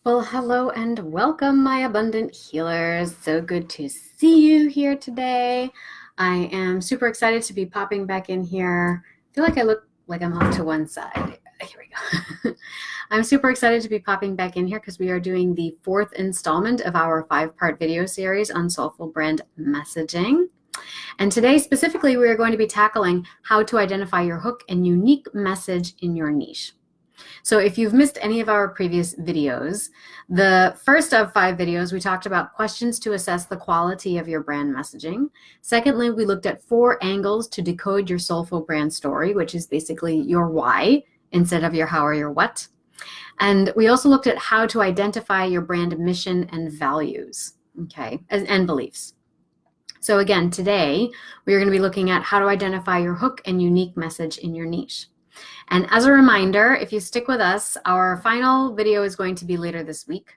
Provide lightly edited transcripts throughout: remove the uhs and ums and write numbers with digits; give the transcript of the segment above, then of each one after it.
Well, hello and welcome, my abundant healers. So good to see you here today. I am super excited to be popping back in here. I feel like I look like I'm off to one side. Here we go. I'm super excited to be popping back in here because we are doing the fourth installment of our 5-part video series on soulful brand messaging. And today, specifically, we are going to be tackling how to identify your hook and unique message in your niche. So if you've missed any of our previous videos, the first of 5 videos, we talked about questions to assess the quality of your brand messaging. Secondly, we looked at 4 angles to decode your soulful brand story, which is basically your why instead of your how or your what. And we also looked at how to identify your brand mission and values, okay, and beliefs. So again, today, we are going to be looking at how to identify your hook and unique message in your niche. And as a reminder, if you stick with us, our final video is going to be later this week.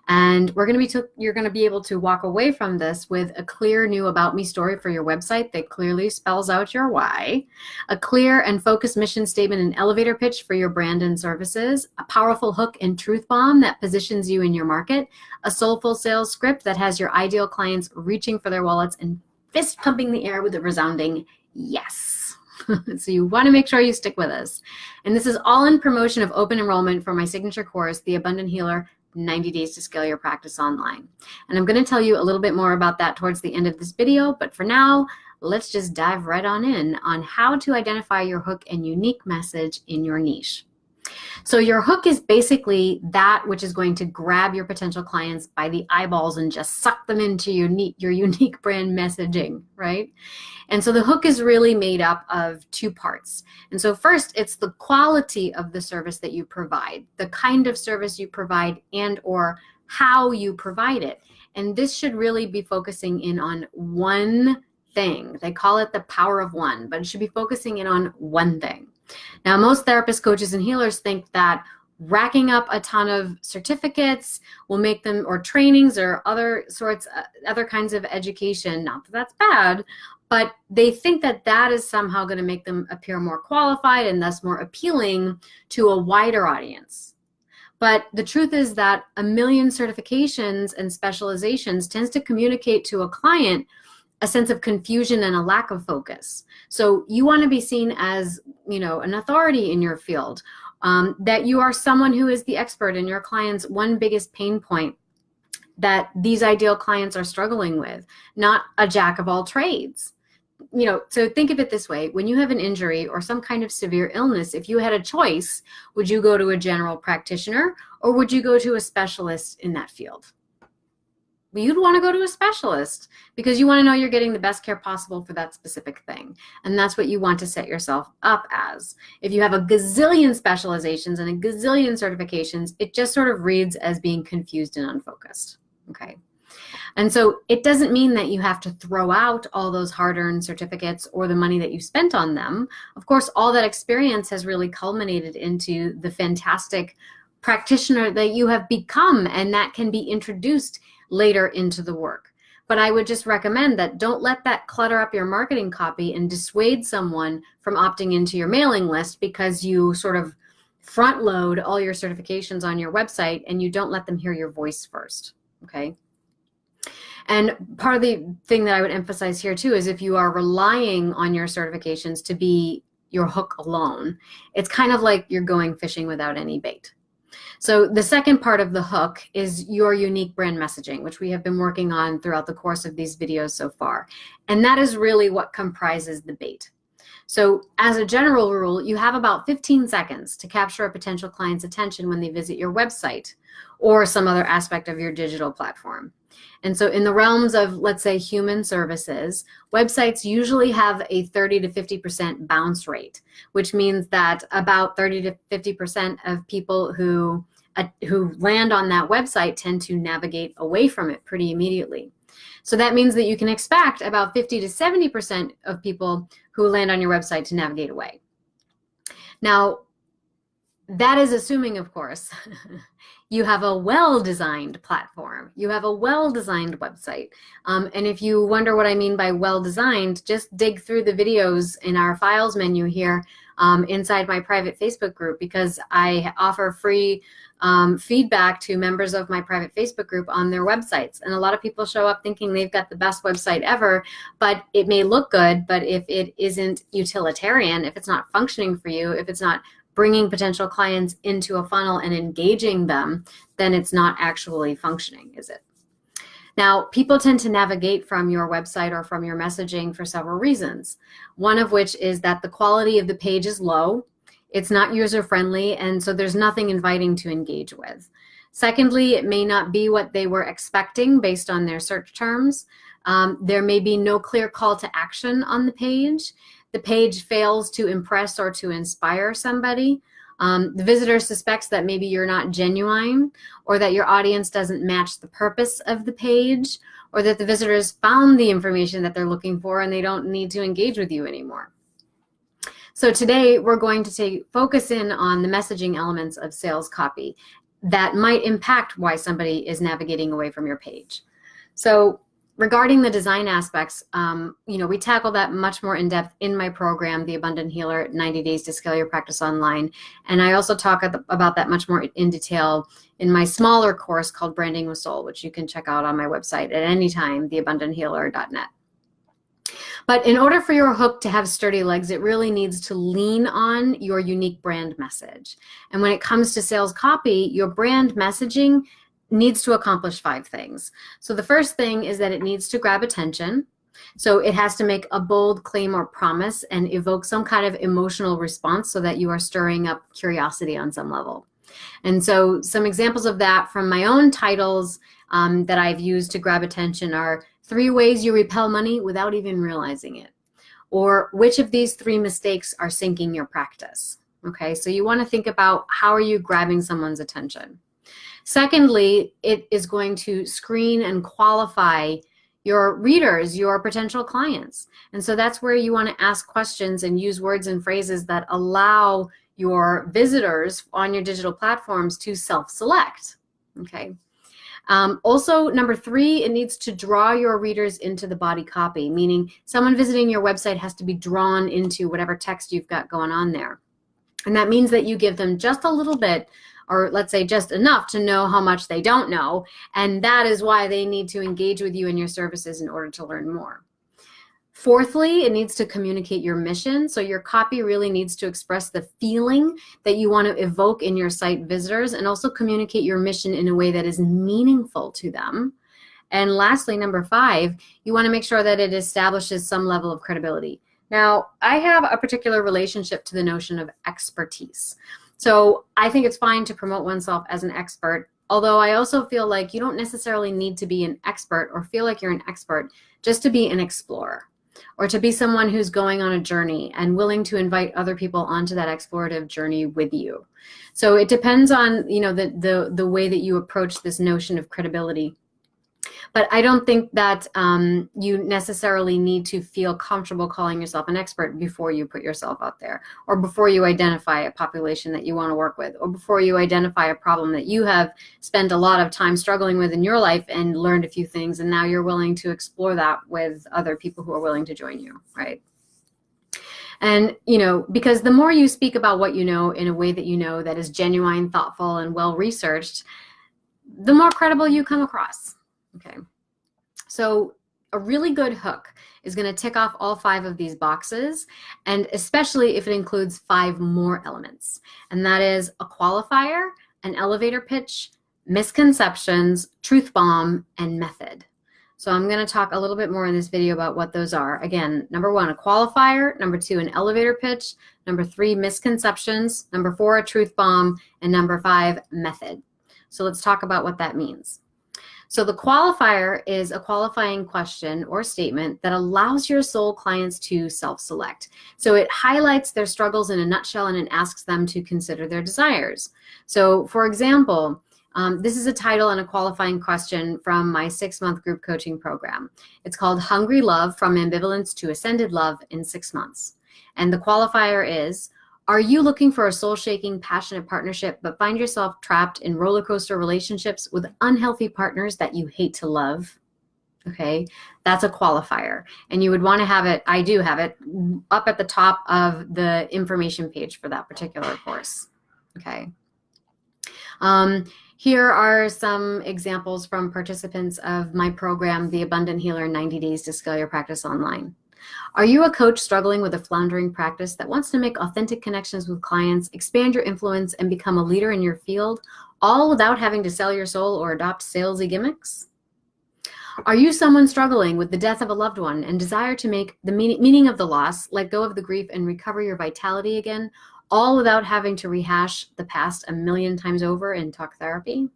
And you're going to be able to walk away from this with a clear new About Me story for your website that clearly spells out your why, a clear and focused mission statement and elevator pitch for your brand and services, a powerful hook and truth bomb that positions you in your market, a soulful sales script that has your ideal clients reaching for their wallets and fist pumping the air with a resounding yes. So you want to make sure you stick with us. And this is all in promotion of open enrollment for my signature course, The Abundant Healer, 90 Days to Scale Your Practice Online. And I'm going to tell you a little bit more about that towards the end of this video. But for now, let's just dive right on in on how to identify your hook and unique message in your niche. So your hook is basically that which is going to grab your potential clients by the eyeballs and just suck them into your unique brand messaging, right? And so the hook is really made up of 2 parts. And so first, it's the quality of the service that you provide, the kind of service you provide and or how you provide it. And this should really be focusing in on one thing. They call it the power of one, but it should be focusing in on one thing. Now, most therapists, coaches, and healers think that racking up a ton of certificates will make them, or trainings or other kinds of education, not that that's bad, but they think that that is somehow going to make them appear more qualified and thus more appealing to a wider audience. But the truth is that a million certifications and specializations tends to communicate to a client a sense of confusion and a lack of focus. So you want to be seen as, an authority in your field, that you are someone who is the expert in your client's one biggest pain point that these ideal clients are struggling with, not a jack of all trades. So think of it this way. When you have an injury or some kind of severe illness, if you had a choice, would you go to a general practitioner or would you go to a specialist in that field? Well, you'd want to go to a specialist because you want to know you're getting the best care possible for that specific thing. And that's what you want to set yourself up as. If you have a gazillion specializations and a gazillion certifications, it just sort of reads as being confused and unfocused. Okay. And so it doesn't mean that you have to throw out all those hard-earned certificates or the money that you spent on them. Of course, all that experience has really culminated into the fantastic practitioner that you have become, and that can be introduced later into the work. But I would just recommend that don't let that clutter up your marketing copy and dissuade someone from opting into your mailing list because you sort of front load all your certifications on your website and you don't let them hear your voice first, okay? And part of the thing that I would emphasize here too is if you are relying on your certifications to be your hook alone, it's kind of like you're going fishing without any bait. So the second part of the hook is your unique brand messaging, which we have been working on throughout the course of these videos so far. And that is really what comprises the bait. So as a general rule, you have about 15 seconds to capture a potential client's attention when they visit your website or some other aspect of your digital platform. And so in the realms of, let's say, human services, websites usually have a 30 to 50% bounce rate, which means that about 30 to 50% of people who land on that website tend to navigate away from it pretty immediately. So that means that you can expect about 50 to 70% of people who land on your website to navigate away. Now, that is assuming, of course, you have a well-designed platform. You have a well-designed website. And if you wonder what I mean by well-designed, just dig through the videos in our files menu here inside my private Facebook group, because I offer free feedback to members of my private Facebook group on their websites. And a lot of people show up thinking they've got the best website ever, but it may look good, but if it isn't utilitarian, if it's not functioning for you, if it's not bringing potential clients into a funnel and engaging them, then it's not actually functioning, is it? Now, people tend to navigate from your website or from your messaging for several reasons. One of which is that the quality of the page is low, it's not user-friendly, and so there's nothing inviting to engage with. Secondly, it may not be what they were expecting based on their search terms. There may be no clear call to action on the page. The page fails to impress or to inspire somebody. The visitor suspects that maybe you're not genuine, or that your audience doesn't match the purpose of the page, or that the visitors found the information that they're looking for and they don't need to engage with you anymore. So today we're going to focus in on the messaging elements of sales copy that might impact why somebody is navigating away from your page. So regarding the design aspects, we tackle that much more in depth in my program, The Abundant Healer, 90 Days to Scale Your Practice Online. And I also talk about that much more in detail in my smaller course called Branding with Soul, which you can check out on my website at any time, theabundanthealer.net. But in order for your hook to have sturdy legs, it really needs to lean on your unique brand message. And when it comes to sales copy, your brand messaging needs to accomplish 5 things. So the first thing is that it needs to grab attention. So it has to make a bold claim or promise and evoke some kind of emotional response so that you are stirring up curiosity on some level. And so some examples of that from my own titles that I've used to grab attention are 3 ways you repel money without even realizing it, or which of these 3 mistakes are sinking your practice. Okay, so you want to think about how are you grabbing someone's attention. Secondly, it is going to screen and qualify your readers, your potential clients. And so that's where you want to ask questions and use words and phrases that allow your visitors on your digital platforms to self-select. Okay. Also, number 3, it needs to draw your readers into the body copy, meaning someone visiting your website has to be drawn into whatever text you've got going on there. And that means that you give them just a little bit, or let's say just enough to know how much they don't know. And that is why they need to engage with you and your services in order to learn more. Fourthly, it needs to communicate your mission. So your copy really needs to express the feeling that you want to evoke in your site visitors, and also communicate your mission in a way that is meaningful to them. And lastly, number 5, you want to make sure that it establishes some level of credibility. Now, I have a particular relationship to the notion of expertise. So I think it's fine to promote oneself as an expert, although I also feel like you don't necessarily need to be an expert or feel like you're an expert just to be an explorer, or to be someone who's going on a journey and willing to invite other people onto that explorative journey with you. So it depends on, the way that you approach this notion of credibility. But I don't think that you necessarily need to feel comfortable calling yourself an expert before you put yourself out there, or before you identify a population that you want to work with, or before you identify a problem that you have spent a lot of time struggling with in your life and learned a few things, and now you're willing to explore that with other people who are willing to join you, right? And, because the more you speak about what you know in a way that you know that is genuine, thoughtful, and well-researched, the more credible you come across. Okay, so a really good hook is going to tick off all 5 of these boxes, and especially if it includes 5 more elements. And that is a qualifier, an elevator pitch, misconceptions, truth bomb, and method. So I'm going to talk a little bit more in this video about what those are. Again, number 1, a qualifier. Number 2, an elevator pitch. Number 3, misconceptions. Number 4, a truth bomb. And number 5, method. So let's talk about what that means. So the qualifier is a qualifying question or statement that allows your soul clients to self-select. So it highlights their struggles in a nutshell, and it asks them to consider their desires. So for example, this is a title and a qualifying question from my 6-month group coaching program. It's called Hungry Love: From Ambivalence to Ascended Love in 6 Months. And the qualifier is, are you looking for a soul-shaking, passionate partnership, but find yourself trapped in roller coaster relationships with unhealthy partners that you hate to love? Okay, that's a qualifier. And you would want to have it, I do have it, up at the top of the information page for that particular course. Okay. Here are some examples from participants of my program, The Abundant Healer 90 Days to Scale Your Practice Online. Are you a coach struggling with a floundering practice that wants to make authentic connections with clients, expand your influence, and become a leader in your field, all without having to sell your soul or adopt salesy gimmicks? Are you someone struggling with the death of a loved one and desire to make the meaning of the loss, let go of the grief, and recover your vitality again, all without having to rehash the past a million times over in talk therapy?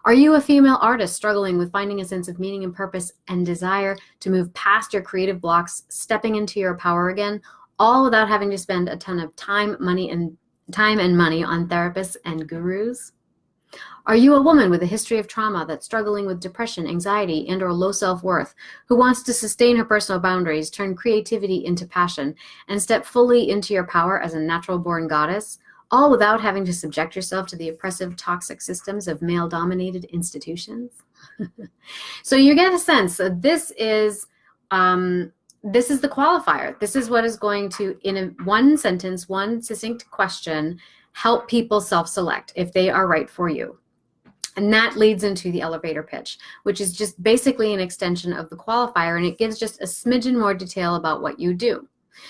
Are you a female artist struggling with finding a sense of meaning and purpose and desire to move past your creative blocks, stepping into your power again, all without having to spend a ton of time and money on therapists and gurus? Are you a woman with a history of trauma that's struggling with depression, anxiety, and/or low self-worth, who wants to sustain her personal boundaries, turn creativity into passion, and step fully into your power as a natural-born goddess, all without having to subject yourself to the oppressive, toxic systems of male-dominated institutions? So you get a sense that this is the qualifier. This is what is going to, in one sentence, one succinct question, help people self-select if they are right for you. And that leads into the elevator pitch, which is just basically an extension of the qualifier, and it gives just a smidgen more detail about what you do.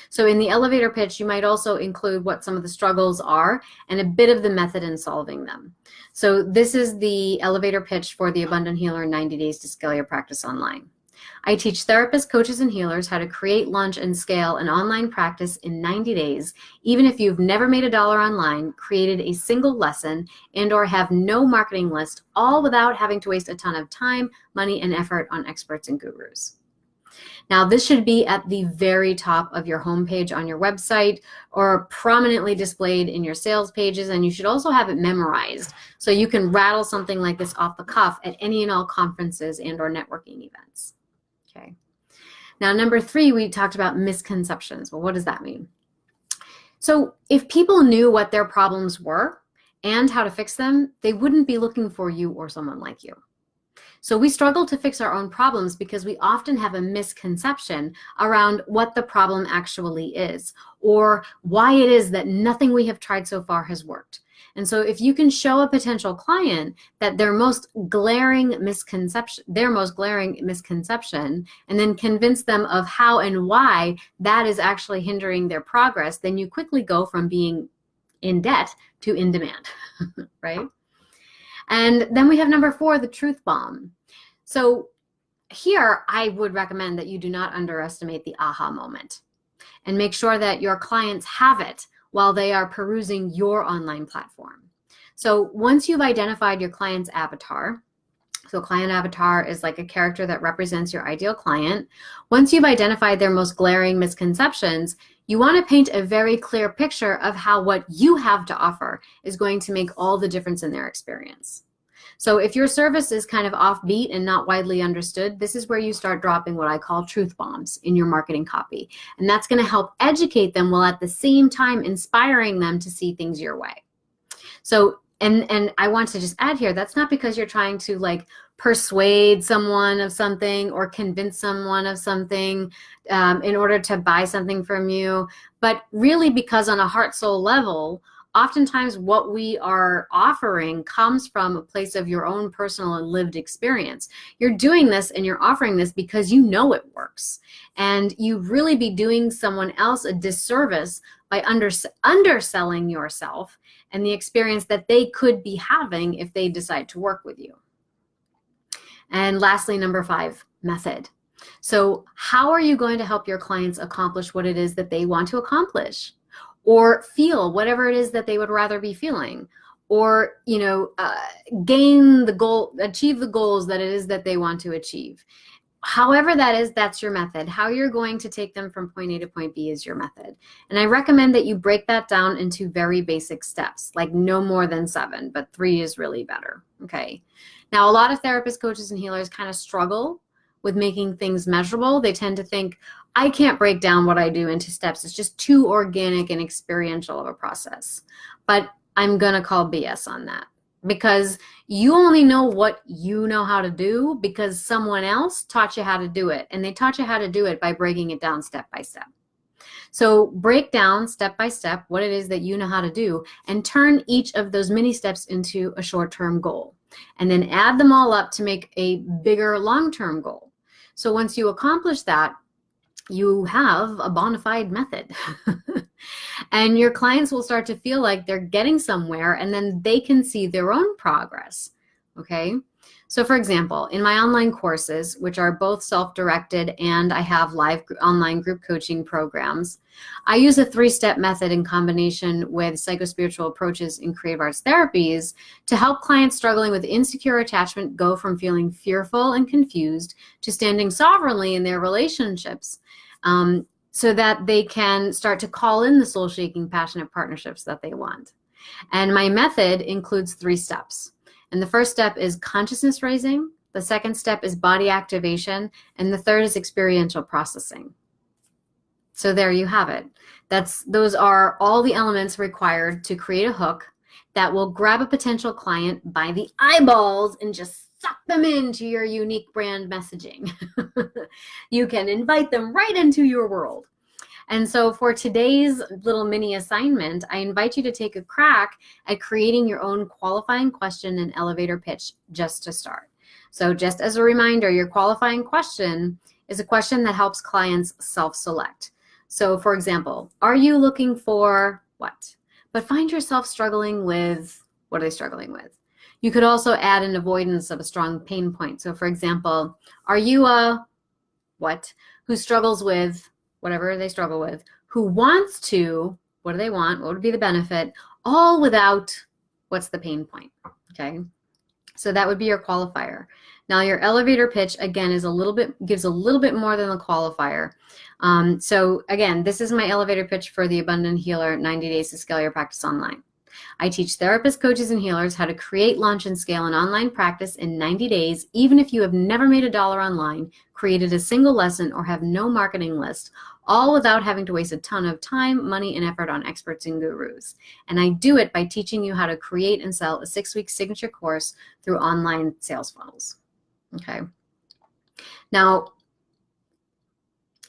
So in the elevator pitch, you might also include what some of the struggles are and a bit of the method in solving them. So this is the elevator pitch for the Abundant Healer 90 Days to Scale Your Practice Online. I teach therapists, coaches, and healers how to create, launch, and scale an online practice in 90 days, even if you've never made $1 online, created a single lesson, and/or have no marketing list, all without having to waste a ton of time, money, and effort on experts and gurus. Now, this should be at the very top of your homepage on your website or prominently displayed in your sales pages, and you should also have it memorized so you can rattle something like this off the cuff at any and all conferences and/or networking events. Okay. Now, number 3, we talked about misconceptions. Well, what does that mean? So if people knew what their problems were and how to fix them, they wouldn't be looking for you or someone like you. So we struggle to fix our own problems because we often have a misconception around what the problem actually is, or why it is that nothing we have tried so far has worked. And so if you can show a potential client that their most glaring misconception, and then convince them of how and why that is actually hindering their progress, then you quickly go from being in debt to in demand, right? And then we have number 4, the truth bomb. So here I would recommend that you do not underestimate the aha moment, and make sure that your clients have it while they are perusing your online platform. So once you've identified your client's avatar, so client avatar is like a character that represents your ideal client. Once you've identified their most glaring misconceptions, you want to paint a very clear picture of how what you have to offer is going to make all the difference in their experience. So if your service is kind of offbeat and not widely understood, this is where you start dropping what I call truth bombs in your marketing copy. And that's going to help educate them while at the same time inspiring them to see things your way. So, and I want to just add here, that's not because you're trying to like persuade someone of something or convince someone of something in order to buy something from you, but really because on a heart soul level, oftentimes what we are offering comes from a place of your own personal and lived experience. You're doing this and you're offering this because you know it works. And you really be doing someone else a disservice by underselling yourself and the experience that they could be having if they decide to work with you. And lastly, number 5, method. So how are you going to help your clients accomplish what it is that they want to accomplish? Or feel whatever it is that they would rather be feeling, or gain the goal, achieve the goals that it is that they want to achieve. However that is, that's your method. How you're going to take them from point A to point B is your method. And I recommend that you break that down into very basic steps, like no more than 7, but 3 is really better, okay? Now, a lot of therapists, coaches, and healers kind of struggle with making things measurable. They tend to think, I can't break down what I do into steps. It's just too organic and experiential of a process. But I'm going to call BS on that. because you only know what you know how to do because someone else taught you how to do it, and they taught you how to do it by breaking it down step by step. So break down step by step what it is that you know how to do and turn each of those mini steps into a short-term goal, and then add them all up to make a bigger long-term goal. So once you accomplish that, you have a bona fide method. And your clients will start to feel like they're getting somewhere, and then they can see their own progress. Okay. So for example, in my online courses, which are both self-directed and I have live online group coaching programs, I use a 3-step method in combination with psychospiritual approaches in creative arts therapies to help clients struggling with insecure attachment go from feeling fearful and confused to standing sovereignly in their relationships, so that they can start to call in the soul-shaking, passionate partnerships that they want. And my method includes 3 steps. And the first step is consciousness raising. The second step is body activation. And the third is experiential processing. So there you have it. Those are all the elements required to create a hook that will grab a potential client by the eyeballs and just suck them into your unique brand messaging. You can invite them right into your world. And so for today's little mini assignment, I invite you to take a crack at creating your own qualifying question and elevator pitch just to start. So just as a reminder, your qualifying question is a question that helps clients self-select. So for example, are you looking for what? But find yourself struggling with, what are they struggling with? You could also add an avoidance of a strong pain point. So for example, are you a what who struggles with whatever they struggle with, who wants to, what do they want, what would be the benefit, all without what's the pain point, okay? So that would be your qualifier. Now your elevator pitch, again, gives a little bit more than the qualifier. So again, this is my elevator pitch for the Abundant Healer 90 Days to Scale Your Practice Online. I teach therapists, coaches, and healers how to create, launch, and scale an online practice in 90 days, even if you have never made $1 online, created a single lesson, or have no marketing list, all without having to waste a ton of time, money, and effort on experts and gurus. And I do it by teaching you how to create and sell a 6-week signature course through online sales funnels. Okay. Now,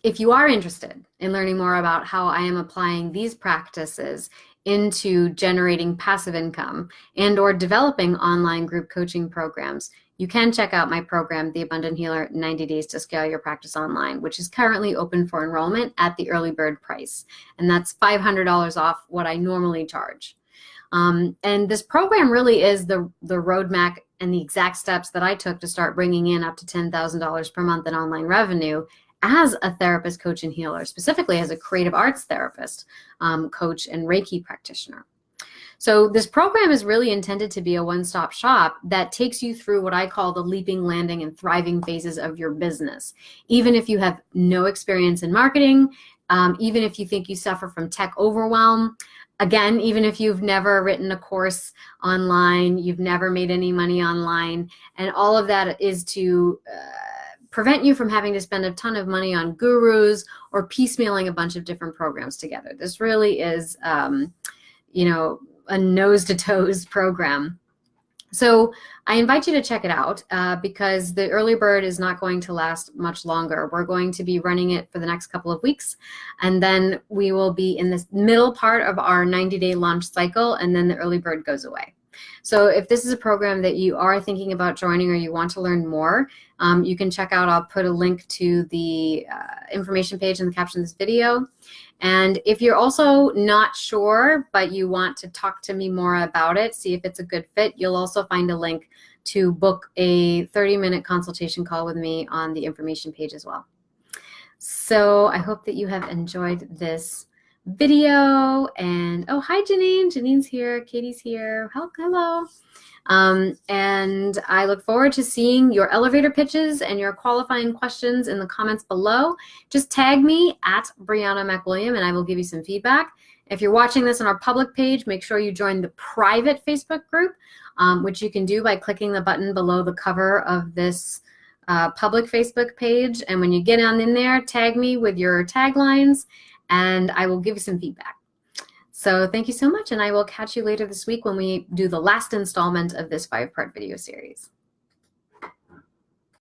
if you are interested in learning more about how I am applying these practices into generating passive income and or developing online group coaching programs, you can check out my program, The Abundant Healer 90 Days to Scale Your Practice Online, which is currently open for enrollment at the early bird price. And that's $500 off what I normally charge. And this program really is the roadmap and the exact steps that I took to start bringing in up to $10,000 per month in online revenue as a therapist, coach, and healer, specifically as a creative arts therapist, coach, and Reiki practitioner. So this program is really intended to be a one-stop shop that takes you through what I call the leaping, landing, and thriving phases of your business. Even if you have no experience in marketing, even if you think you suffer from tech overwhelm, again, even if you've never written a course online, you've never made any money online, and all of that is to prevent you from having to spend a ton of money on gurus or piecemealing a bunch of different programs together. This really is, a nose to toes program. So I invite you to check it out because the early bird is not going to last much longer. We're going to be running it for the next couple of weeks, and then we will be in this middle part of our 90-day launch cycle, and then the early bird goes away. So if this is a program that you are thinking about joining or you want to learn more, you can check out, I'll put a link to the information page in the caption of this video. And if you're also not sure, but you want to talk to me more about it, see if it's a good fit, you'll also find a link to book a 30-minute consultation call with me on the information page as well. So I hope that you have enjoyed this video. And oh, hi Janine. Janine's here. Katie's here. Hello. And I look forward to seeing your elevator pitches and your qualifying questions in the comments below. Just tag me at Brianna McWilliam and I will give you some feedback. If you're watching this on our public page, make sure you join the private Facebook group, which you can do by clicking the button below the cover of this public Facebook page. And when you get on in there, tag me with your taglines and I will give you some feedback. So thank you so much, and I will catch you later this week when we do the last installment of this 5-part video series.